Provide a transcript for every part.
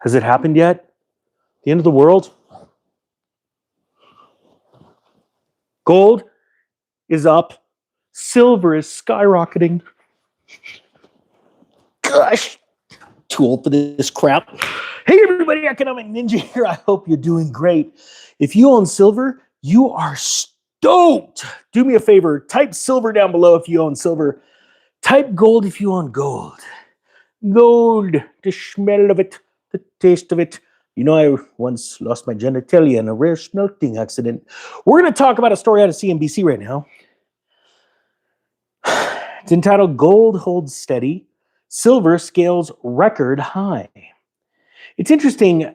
Has it happened yet? The end of the world? Gold is up. Silver is skyrocketing. Gosh, too old for this crap. Hey everybody, Economic Ninja here. I hope you're doing great. If you own silver, you are stoked. Do me a favor, type silver down below if you own silver. Type gold if you own gold. Gold, the smell of it, the taste of it. You know, I once lost my genitalia in a rare smelting accident. We're going to talk about a story out of CNBC right now. It's entitled Gold Holds Steady, Silver Scales Record High. It's interesting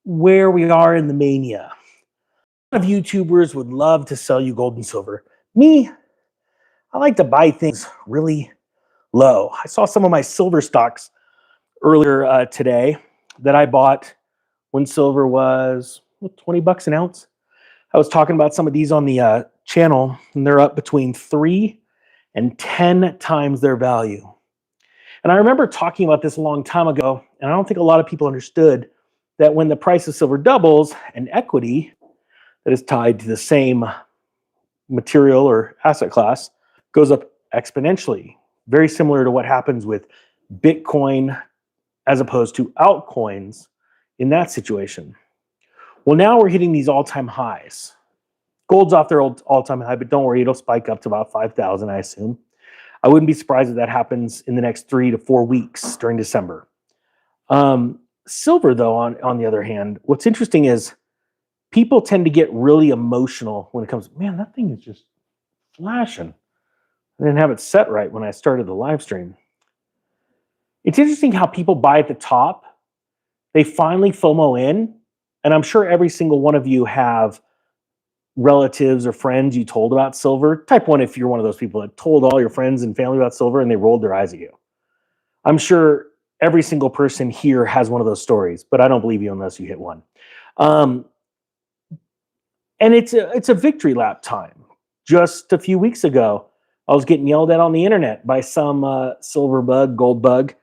where we are in the mania. A lot of YouTubers would love to sell you gold and silver. Me, I like to buy things really low. I saw some of my silver stocks earlier today that I bought when silver was 20 bucks an ounce. I was talking about some of these on the channel, and they're up between 3 and 10 times their value. And I remember talking about this a long time ago, and I don't think a lot of people understood that when the price of silver doubles, an equity that is tied to the same material or asset class goes up exponentially. Very similar to what happens with Bitcoin as opposed to altcoins in that situation. Well, now we're hitting these all-time highs. Gold's off their all-time high, but don't worry, it'll spike up to about 5,000, I assume. I wouldn't be surprised if that happens in the next 3 to 4 weeks during December. Silver, though, on the other hand, what's interesting is people tend to get really emotional when it comes, man, that thing is just flashing. I didn't have it set right when I started the live stream. It's interesting how people buy at the top. They finally FOMO in, and I'm sure every single one of you have relatives or friends you told about silver. Type 1 if you're one of those people that told all your friends and family about silver and they rolled their eyes at you. I'm sure every single person here has one of those stories, but I don't believe you unless you hit one. And it's a victory lap time. Just a few weeks ago, I was getting yelled at on the internet by some silver bug, gold bug,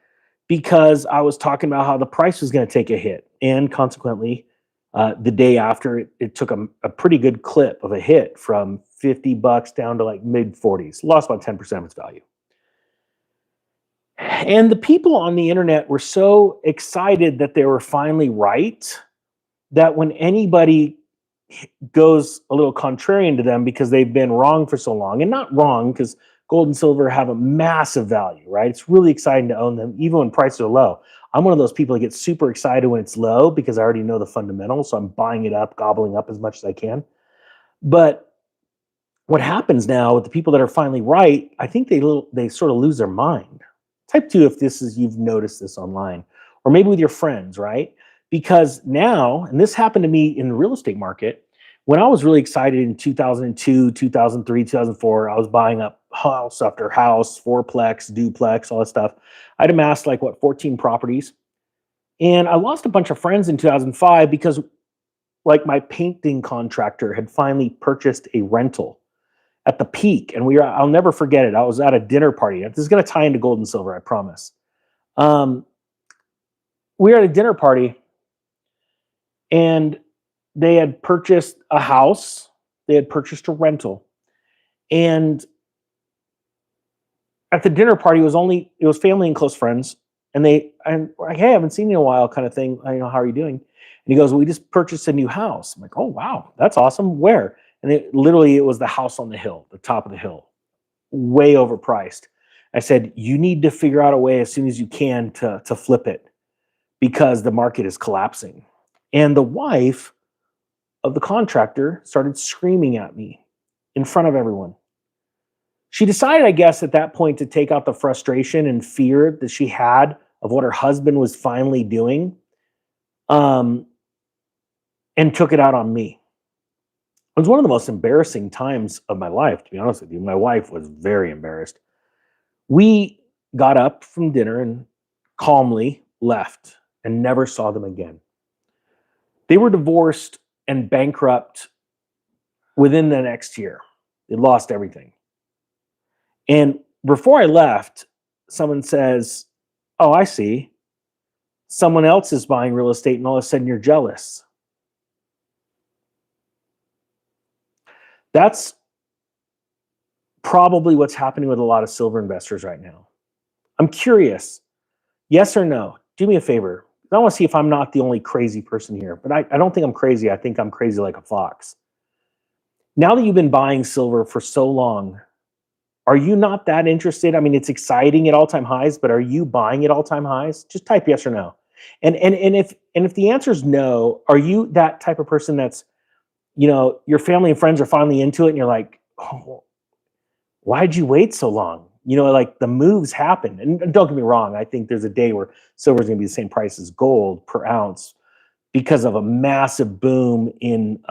because I was talking about how the price was going to take a hit. And consequently, the day after, it took a pretty good clip of a hit from 50 bucks down to like mid 40s, lost about 10% of its value. And the people on the internet were so excited that they were finally right that when anybody goes a little contrarian to them because they've been wrong for so long, and not wrong because gold and silver have a massive value, right? It's really exciting to own them even when prices are low. I'm one of those people that get super excited when it's low because I already know the fundamentals, so I'm buying it up, gobbling up as much as I can. But what happens now with the people that are finally right, I think they sort of lose their mind. Type 2 if you've noticed this online, or maybe with your friends, right? Because now, and this happened to me in the real estate market, when I was really excited in 2002, 2003, 2004, I was buying up house after house, fourplex, duplex, all that stuff. I'd amassed 14 properties. And I lost a bunch of friends in 2005 because my painting contractor had finally purchased a rental at the peak. And I'll never forget it. I was at a dinner party. This is going to tie into gold and silver, I promise. We were at a dinner party and they had purchased a house. They had purchased a rental. And at the dinner party, it was family and close friends. And I'm like, hey, I haven't seen you in a while kind of thing. How are you doing? And he goes, well, we just purchased a new house. I'm like, oh, wow, that's awesome. Where? And it was the house on the hill, the top of the hill, way overpriced. I said, you need to figure out a way as soon as you can to flip it because the market is collapsing. And the wife of the contractor started screaming at me in front of everyone. She decided, I guess, at that point to take out the frustration and fear that she had of what her husband was finally doing, and took it out on me. It was one of the most embarrassing times of my life, to be honest with you. My wife was very embarrassed. We got up from dinner and calmly left and never saw them again. They were divorced and bankrupt within the next year. They lost everything. And before I left, someone says, oh, I see. someone else is buying real estate and all of a sudden you're jealous. That's probably what's happening with a lot of silver investors right now. I'm curious, yes or no? Do me a favor. I want to see if I'm not the only crazy person here, but I don't think I'm crazy. I think I'm crazy like a fox. Now that you've been buying silver for so long, are you not that interested? I mean, it's exciting at all-time highs, but are you buying at all-time highs? Just type yes or no. And if the answer is no, are you that type of person that's, your family and friends are finally into it and you're like, oh, why'd you wait so long? Like the moves happen. And don't get me wrong, I think there's a day where silver is going to be the same price as gold per ounce because of a massive boom in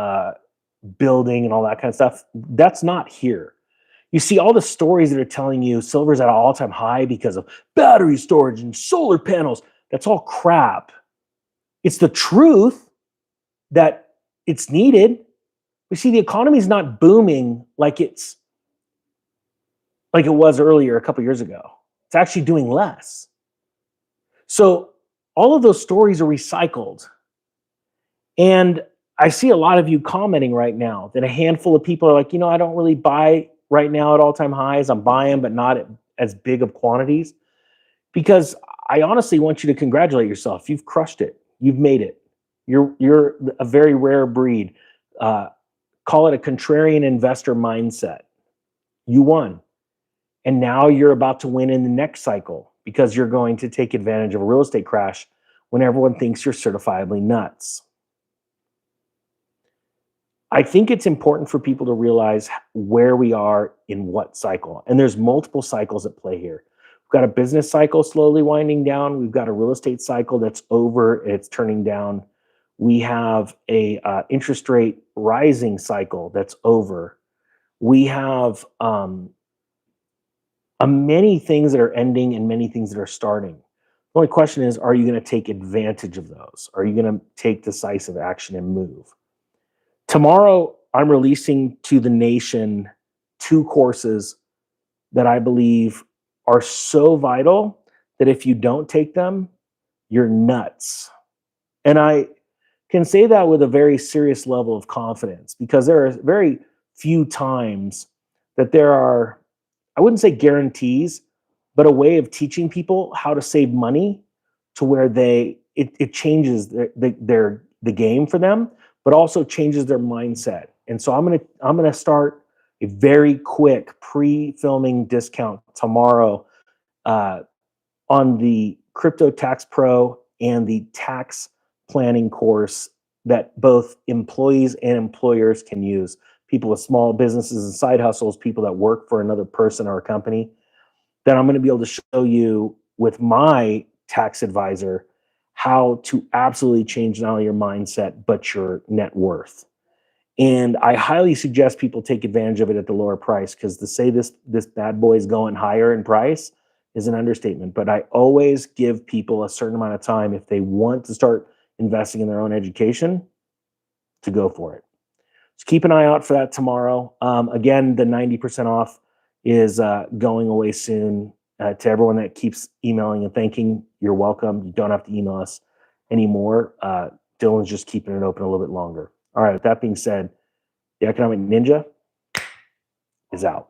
building and all that kind of stuff. That's not here. You see all the stories that are telling you silver's at an all-time high because of battery storage and solar panels. That's all crap. It's the truth that it's needed. We see the economy is not booming like it was earlier a couple years ago. It's actually doing less. So all of those stories are recycled. And I see a lot of you commenting right now that a handful of people are like, I don't really buy right now at all-time highs. I'm buying, but not at as big of quantities. Because I honestly want you to congratulate yourself. You've crushed it. You've made it. You're a very rare breed. Call it a contrarian investor mindset. You won. And now you're about to win in the next cycle because you're going to take advantage of a real estate crash when everyone thinks you're certifiably nuts. I think it's important for people to realize where we are in what cycle. And there's multiple cycles at play here. We've got a business cycle slowly winding down. We've got a real estate cycle that's over, it's turning down. We have a interest rate rising cycle that's over. We have many things that are ending and many things that are starting. The only question is, are you going to take advantage of those? Are you going to take decisive action and move? Tomorrow, I'm releasing to the nation 2 courses that I believe are so vital that if you don't take them, you're nuts. And I can say that with a very serious level of confidence because there are very few times that there are, I wouldn't say guarantees, but a way of teaching people how to save money to where it changes the game for them, but also changes their mindset. And so I'm gonna start a very quick pre-filming discount tomorrow on the Crypto Tax Pro and the tax planning course that both employees and employers can use. People with small businesses and side hustles, people that work for another person or a company, that I'm going to be able to show you with my tax advisor how to absolutely change not only your mindset, but your net worth. And I highly suggest people take advantage of it at the lower price because to say this bad boy is going higher in price is an understatement. But I always give people a certain amount of time if they want to start investing in their own education to go for it. So keep an eye out for that tomorrow. Again, the 90% off is going away soon. To everyone that keeps emailing and thanking, you're welcome. You don't have to email us anymore. Dylan's just keeping it open a little bit longer. All right, with that being said, the Economic Ninja is out.